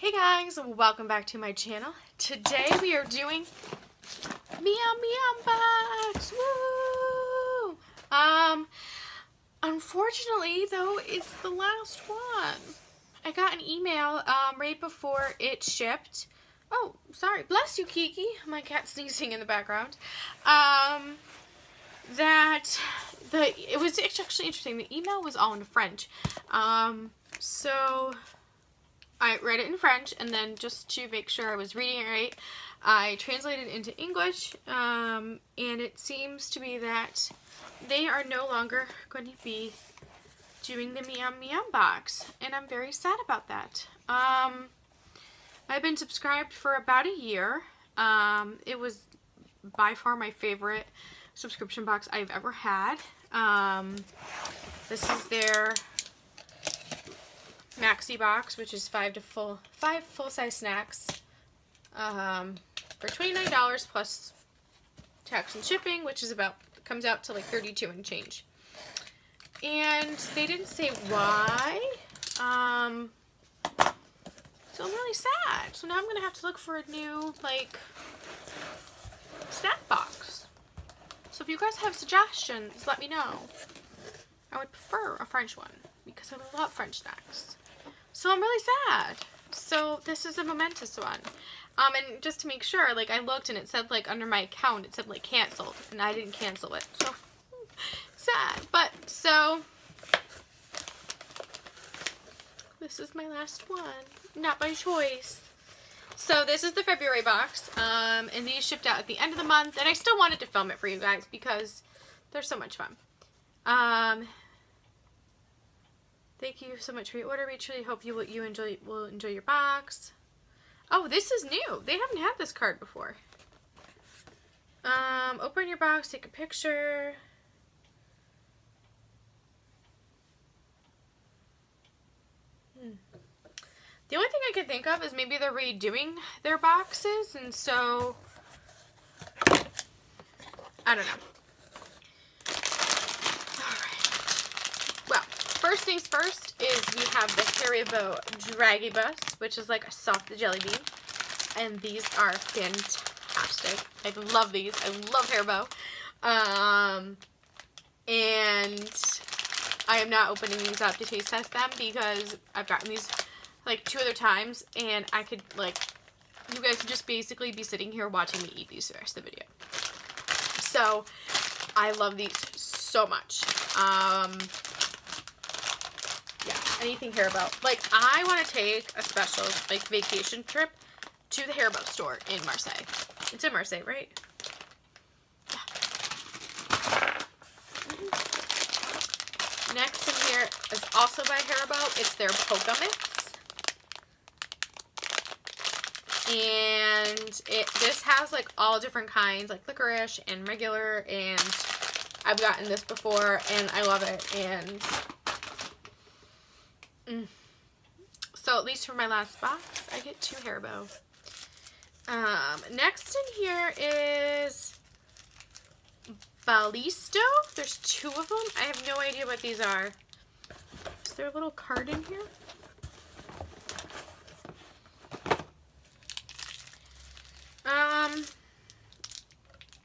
Hey guys, welcome back to my channel. Today we are doing MiamMiamBox. Woo! Unfortunately though, it's the last one. I got an email right before it shipped. Oh, sorry. Bless you, Kiki. My cat sneezing in the background. It was actually interesting. The email was all in French. So I read it in French, and then just to make sure I was reading it right, I translated it into English, and it seems to be that they are no longer going to be doing the MiamMiamBox, and I'm very sad about that. I've been subscribed for about a year. It was by far my favorite subscription box I've ever had. This is their maxi box, which is five full-size snacks for $29 plus tax and shipping, which is comes out to like $32 and change. And they didn't say why, so I'm really sad. So now I'm gonna have to look for a new snack box. So if you guys have suggestions, let me know. I would prefer a French one because I love French snacks. So I'm really sad. So this is a momentous one. And just to make sure, I looked and it said under my account, it said canceled, and I didn't cancel it. So sad. But so this is my last one. Not by choice. So this is the February box. And these shipped out at the end of the month, and I still wanted to film it for you guys because they're so much fun. Thank you so much for your order. We truly hope you will enjoy your box. Oh, this is new. They haven't had this card before. Open your box, take a picture. The only thing I can think of is maybe they're redoing their boxes, and so I don't know. First things first is we have the Haribo Draggy Bus, which is like a soft jelly bean. And these are fantastic. I love these. I love Haribo. And I am not opening these up to taste test them because I've gotten these 2 other times, and I could you guys would just basically be sitting here watching me eat these for the rest of the video. So I love these so much. Yeah, anything Haribo. I want to take a special, vacation trip to the Haribo store in Marseille. It's in Marseille, right? Yeah. Next in here is also by Haribo. It's their Polka Mix. And this has, all different kinds, licorice and regular, and I've gotten this before, and I love it, and so at least for my last box, I get 2 Haribo. Next in here is Ballisto. There's 2 of them. I have no idea what these are. Is there a little card in here?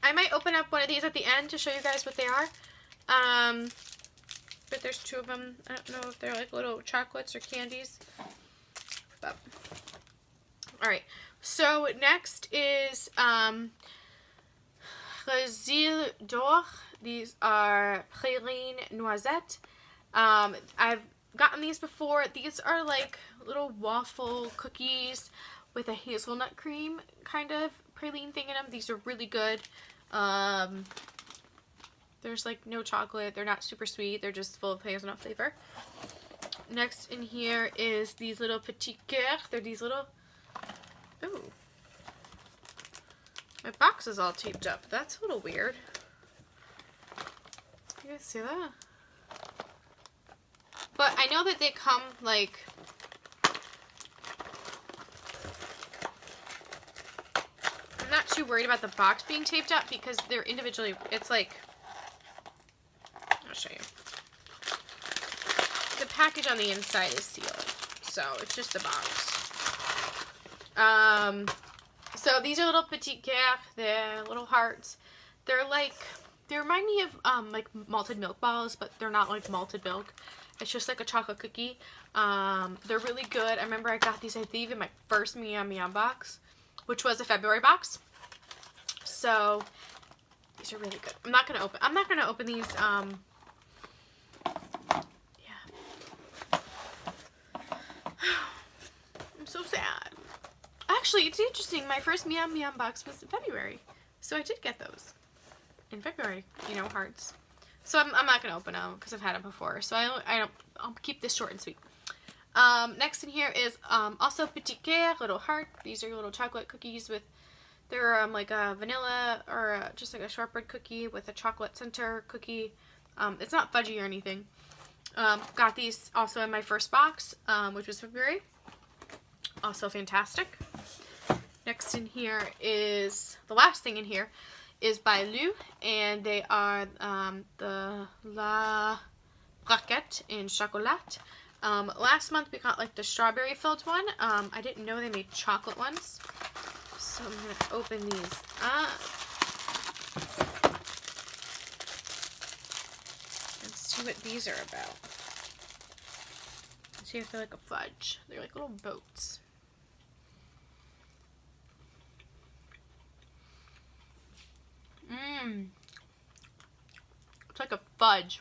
I might open up one of these at the end to show you guys what they are. But there's 2 of them. I don't know if they're little chocolates or candies. But alright. So next is Résil d'Or. These are Praline Noisette. I've gotten these before. These are little waffle cookies with a hazelnut cream kind of praline thing in them. These are really good. There's no chocolate. They're not super sweet. They're just full of hazelnut flavor. Next in here is these little petit cœurs. They're these little... Ooh. My box is all taped up. That's a little weird. You guys see that? But I know that they come I'm not too worried about the box being taped up because they're individually... It's I'll show you. The package on the inside is sealed, so it's just the box. So these are little petit cœurs. They're little hearts. They're like, they remind me of like malted milk balls, but they're not like malted milk. It's just like a chocolate cookie. They're really good. I remember I got these, I believe, in my first MiamMiamBox, which was a February box. So these are really good. I'm not gonna open these. Yeah. I'm so sad. Actually, it's interesting. My first MiamMiamBox was in February, so I did get those in February. You know, hearts. So I'm not gonna open them because I've had them before. So I'll keep this short and sweet. Next in here is also petit cœur, little heart. These are your little chocolate cookies with, they're like a vanilla or just like a shortbread cookie with a chocolate center cookie. It's not fudgy or anything. Got these also in my first box, which was February. Also fantastic. Next in here is, the last thing in here is by Lou, and they are the La Raquette in Chocolat. Last month we got like the strawberry filled one. I didn't know they made chocolate ones. So I'm going to open these up. And see what these are about. See if they're like a fudge. They're like little boats. It's like a fudge.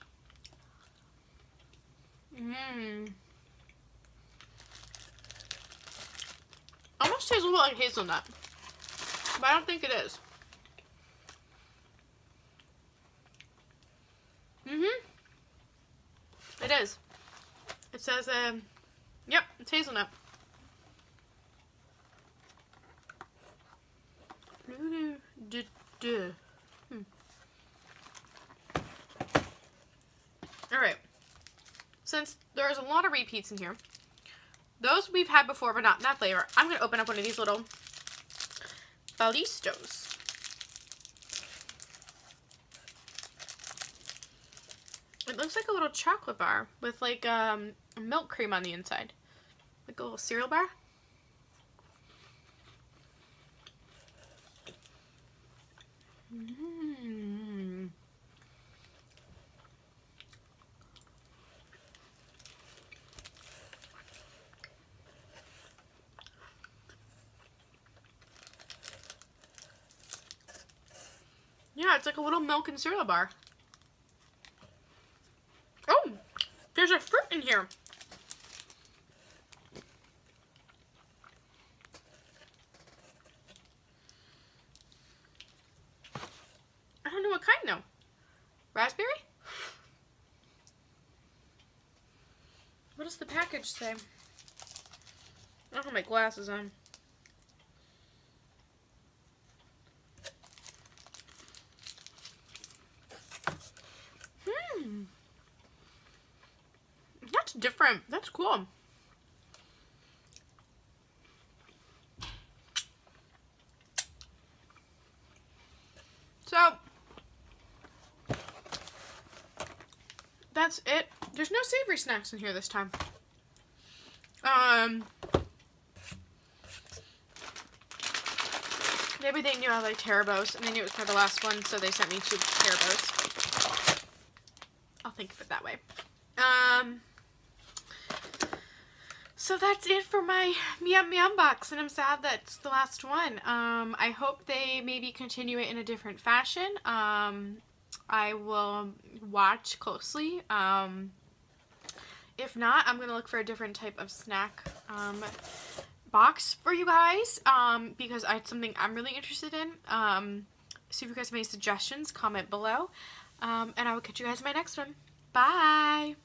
Almost tastes a little like hazelnut. But I don't think it is. It is. It says, yep, it's hazelnut. Alright. Since there's a lot of repeats in here, those we've had before, but not in that flavor, I'm going to open up one of these little Ballistos. It looks like a little chocolate bar with like milk cream on the inside. Like a little cereal bar. Yeah, it's like a little milk and cereal bar. Oh, there's a fruit in here. I don't know what kind though. Raspberry? What does the package say? I don't have my glasses on. That's different. That's cool. So, that's it. There's no savory snacks in here this time. Maybe they knew I liked Haribos, and they knew it was for the last one, so they sent me 2 Haribos. I'll think of it that way. So that's it for my MiamMiamBox, and I'm sad that's the last one. I hope they maybe continue it in a different fashion. I will watch closely. If not, I'm going to look for a different type of snack box for you guys, because it's something I'm really interested in. So if you guys have any suggestions, comment below. And I will catch you guys in my next one. Bye!